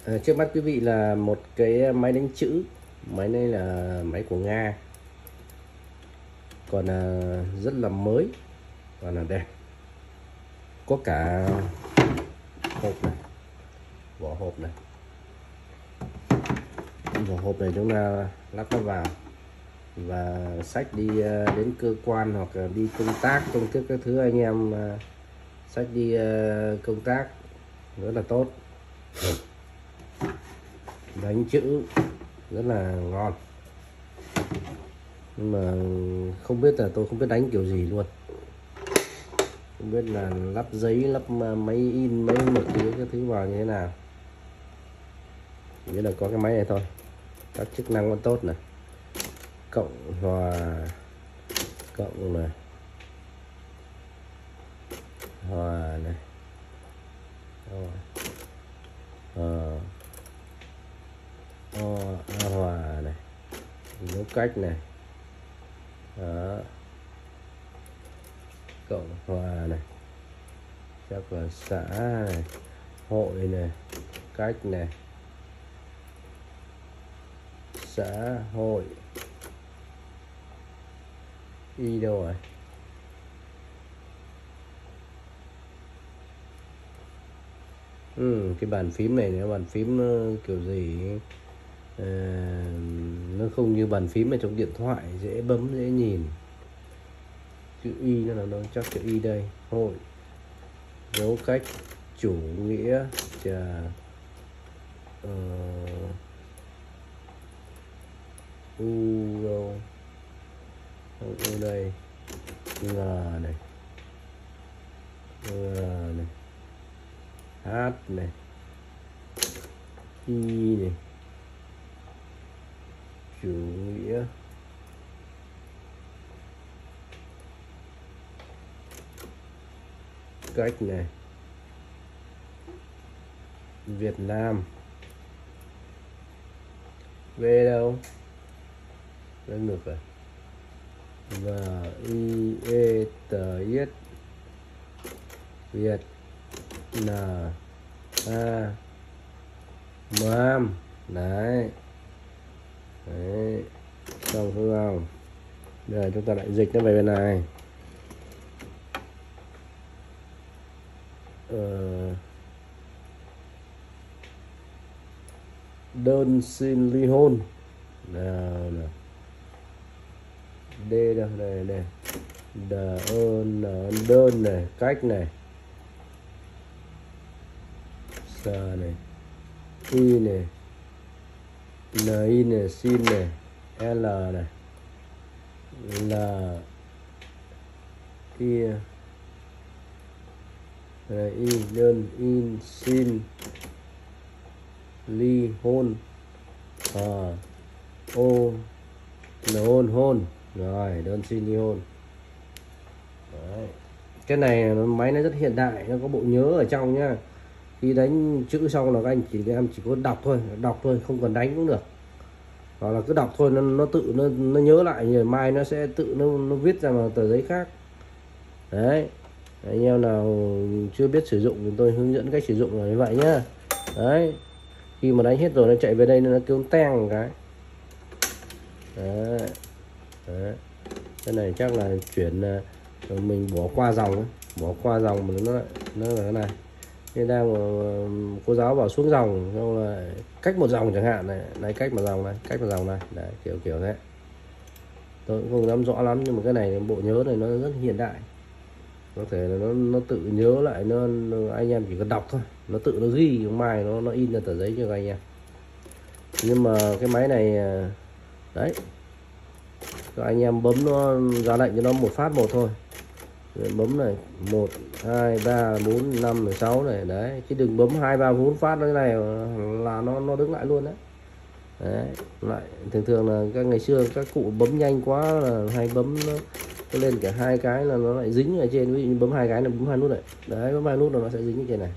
Trước mắt quý vị là một cái máy đánh chữ. Máy này là máy của Nga, còn rất là mới và là đẹp. Có cả hộp này, vỏ hộp này. Vỏ hộp này chúng ta lắp nó vào và xách đi đến cơ quan hoặc là đi công tác, công chức các thứ, anh em xách đi công tác rất là tốt. Đánh chữ rất là ngon, nhưng mà không biết là tôi không biết đánh kiểu gì luôn, không biết là lắp giấy, lắp máy in, máy mực cái thứ vào như thế nào. Chỉ biết là có cái máy này thôi, các chức năng vẫn tốt này, cộng hòa, cộng này, hòa này, hòa này, dấu cách này, đó, cộng hòa này, chắc là xã này, hội này, cách này, xã hội, y đâu rồi, cái bàn phím này nữa, bàn phím nó kiểu gì nó không như bàn phím ở trong điện thoại, dễ bấm dễ nhìn. Chữ Y nó là nó chắc chữ Y đây. Hội, dấu cách, chủ nghĩa, u đâu, ở đây, ng này, này, h này, y này, chủ nghĩa, cách này, Việt Nam, V đâu, lên ngược rồi, và y e t yết, Việt Nam, Nam đấy, đấy, xong không? Bây giờ chúng ta lại dịch nó về bên này. Đơn xin ly hôn nào, D đâu, đây đơn này, cách này, sờ này, y này, n này, xin này, l này, l y này, y đơn, in, xin, ly hôn, ô là hôn rồi, đơn xin ly hôn. Đấy. Cái này máy nó rất hiện đại, nó có bộ nhớ ở trong nhá. Khi đánh chữ xong là các anh em chỉ có đọc thôi, không cần đánh cũng được, hoặc là cứ đọc thôi, nó tự nó nhớ lại, rồi mai nó sẽ tự nó viết ra vào tờ giấy khác. Đấy, anh em nào chưa biết sử dụng thì tôi hướng dẫn cách sử dụng là như vậy nhá. Đấy, khi mà đánh hết rồi nó chạy về đây nó kêu teng một cái. Đấy. Đấy. Cái này chắc là chuyển mình bỏ qua dòng mà nó là cái này. Nên đang cô giáo bảo xuống dòng, xong là cách một dòng chẳng hạn này, cách một dòng này, đấy, kiểu thế. Tôi cũng không nắm rõ lắm, nhưng mà cái này bộ nhớ này nó rất hiện đại, có thể là nó tự nhớ lại, anh em chỉ cần đọc thôi, nó tự nó ghi, mai nó in ra tờ giấy cho anh em. Nhưng mà cái máy này đấy, các anh em bấm nó ra lệnh cho nó một phát một thôi, bấm này 1 2 3 4 5 6 này, đấy, chứ đừng bấm 2 3 4 phát cái này là nó đứng lại luôn đấy. Đấy, lại thường là các ngày xưa các cụ bấm nhanh quá là hay bấm nó lên cả hai cái là nó lại dính ở trên, ví dụ như bấm hai cái là bấm hai nút này, đấy, bấm hai nút là nó sẽ dính ở trên này.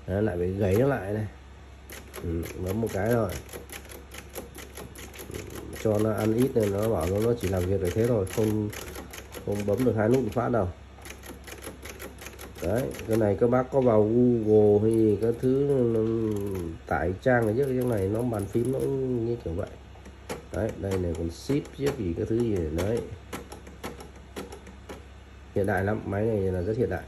Đấy, lại phải gảy nó lại này, bấm một cái rồi cho nó ăn ít này, nó bảo nó chỉ làm việc để thế thôi, không bấm được hai nút một phát đâu. Đấy, cái này các bác có vào Google hay gì các thứ tải trang này, cái này nó bàn phím nó như kiểu vậy. Đấy, đây này còn ship chiếc gì cái thứ gì này. Đấy, hiện đại lắm, máy này là rất hiện đại.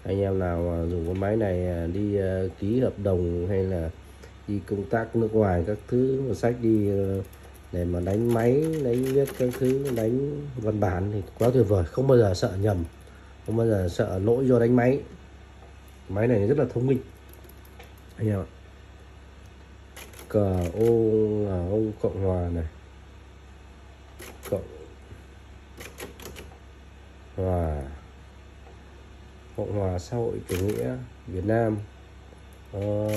Anh em nào mà dùng cái máy này đi ký hợp đồng hay là đi công tác nước ngoài các thứ mà sách đi để mà đánh máy, đánh viết các thứ, đánh văn bản thì quá tuyệt vời, không bao giờ sợ nhầm, không bao giờ sợ lỗi do đánh máy. Máy này rất là thông minh anh em ạ. Cờ ô là ông Cộng Hòa này, Cộng Hòa, Cộng Hòa xã hội chủ nghĩa Việt Nam, Hòa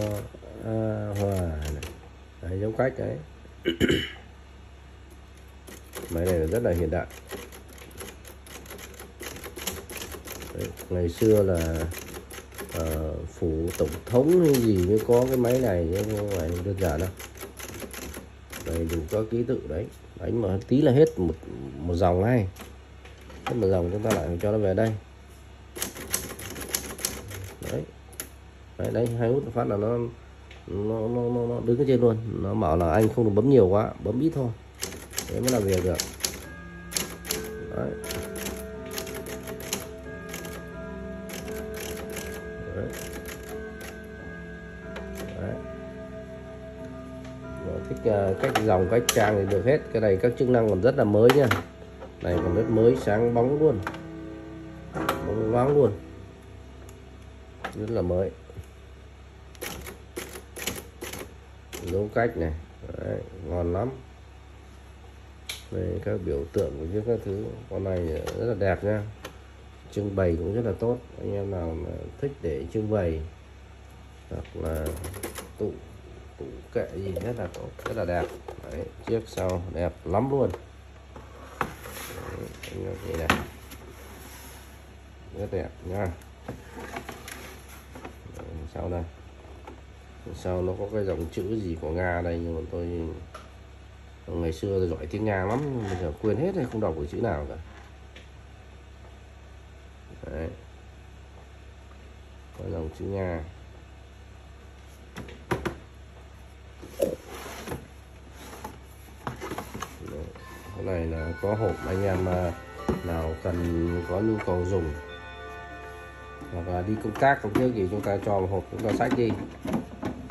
này. Đấy, giống cách đấy. Máy này là rất là hiện đại. Đấy, ngày xưa là phủ tổng thống hay gì mới có cái máy này chứ không phải đơn giản đâu. Đây đủ các ký tự đấy, đánh mà tí là hết một dòng ngay. Hết một dòng chúng ta lại cho nó về đây. Đấy, đấy hai hút phát là nó đứng ở trên luôn. Nó bảo là anh không được bấm nhiều quá, bấm ít thôi, thế mới làm việc được. Đấy. Đấy. Đấy. Thích cách dòng cách trang thì được hết. Cái này các chức năng còn rất là mới nha, này còn rất mới, sáng bóng luôn, bóng loáng luôn, rất là mới. Dấu cách này. Đấy, ngon lắm. Đây các biểu tượng của những các thứ, con này rất là đẹp nha, trưng bày cũng rất là tốt. Anh em nào mà thích để trưng bày hoặc là tủ kệ gì rất là tốt, rất là đẹp. Đấy, chiếc sau đẹp lắm luôn. Đấy, này rất đẹp nha. Đấy, sau đây, sau nó có cái dòng chữ gì của Nga đây, nhưng mà tôi ngày xưa giỏi tiếng Nga lắm, nhưng bây giờ quên hết rồi, không đọc được chữ nào cả. Đấy, có dòng chữ Nga. Đấy, cái này là có hộp, anh em nào cần có nhu cầu dùng hoặc là đi công tác không trước thì chúng ta cho một hộp, chúng ta xách đi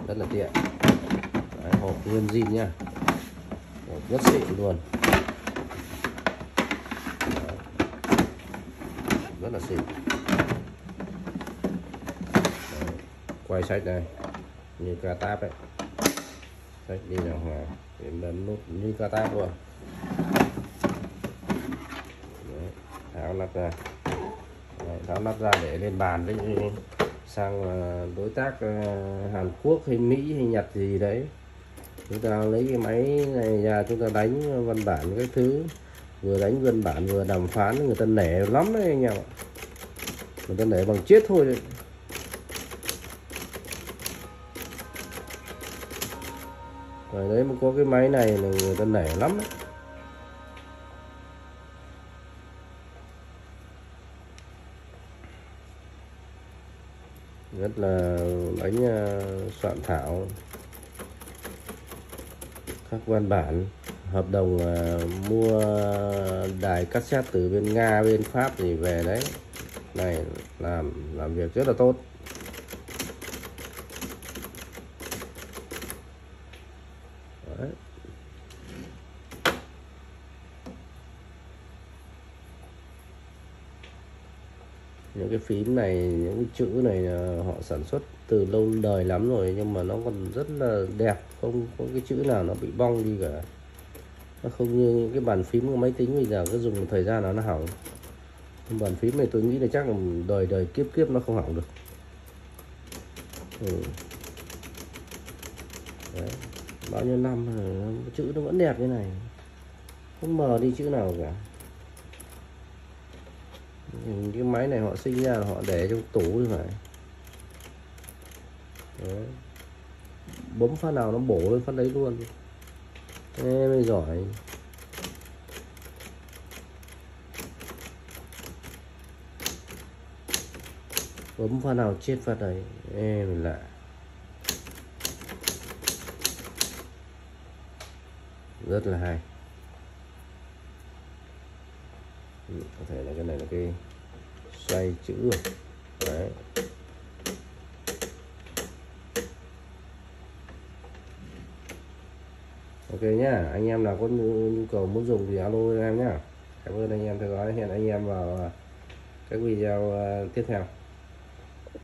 rất là tiện. Đấy, hộp nguyên zin nhá, hộp rất xịn luôn. Đấy, rất là xịn. Đấy, quay sách đây như ca táp ấy, sách đi nào hòa đến bấm nút như ca táp luôn. Đấy, tháo nắp ra. Đấy, tháo nắp ra để lên bàn đấy, sang đối tác Hàn Quốc hay Mỹ hay Nhật gì đấy, chúng ta lấy cái máy này ra chúng ta đánh văn bản cái thứ, vừa đánh văn bản vừa đàm phán, người ta nể lắm đấy anh em ạ, người ta nể bằng chết thôi đấy. Rồi đấy mà có cái máy này là người ta nể lắm đấy. Rất là đánh soạn thảo các văn bản hợp đồng mua đài cassette từ bên Nga, bên Pháp thì về đấy, này làm việc rất là tốt. Đấy. Những cái phím này, những cái chữ này họ sản xuất từ lâu đời lắm rồi, nhưng mà nó còn rất là đẹp, không có cái chữ nào nó bị bong đi cả. Nó không như những cái bàn phím của máy tính bây giờ cứ dùng một thời gian nó hỏng. Bàn phím này tôi nghĩ là chắc là đời kiếp nó không hỏng được. Đấy, bao nhiêu năm chữ nó vẫn đẹp như này, không mờ đi chữ nào cả. Cái máy này họ sinh ra là họ để trong tủ như vậy. Đấy, bấm phát nào nó bổ lên phát đấy luôn, thế mới giỏi. bấm phát nào chết phát đấy. Em lạ, rất là hay. Có thể là cái này là cái xoay chữ rồi đấy. Ok nhá, anh em nào có nhu cầu muốn dùng thì alo em nhá. Cảm ơn anh em theo dõi, hẹn anh em vào các video tiếp theo.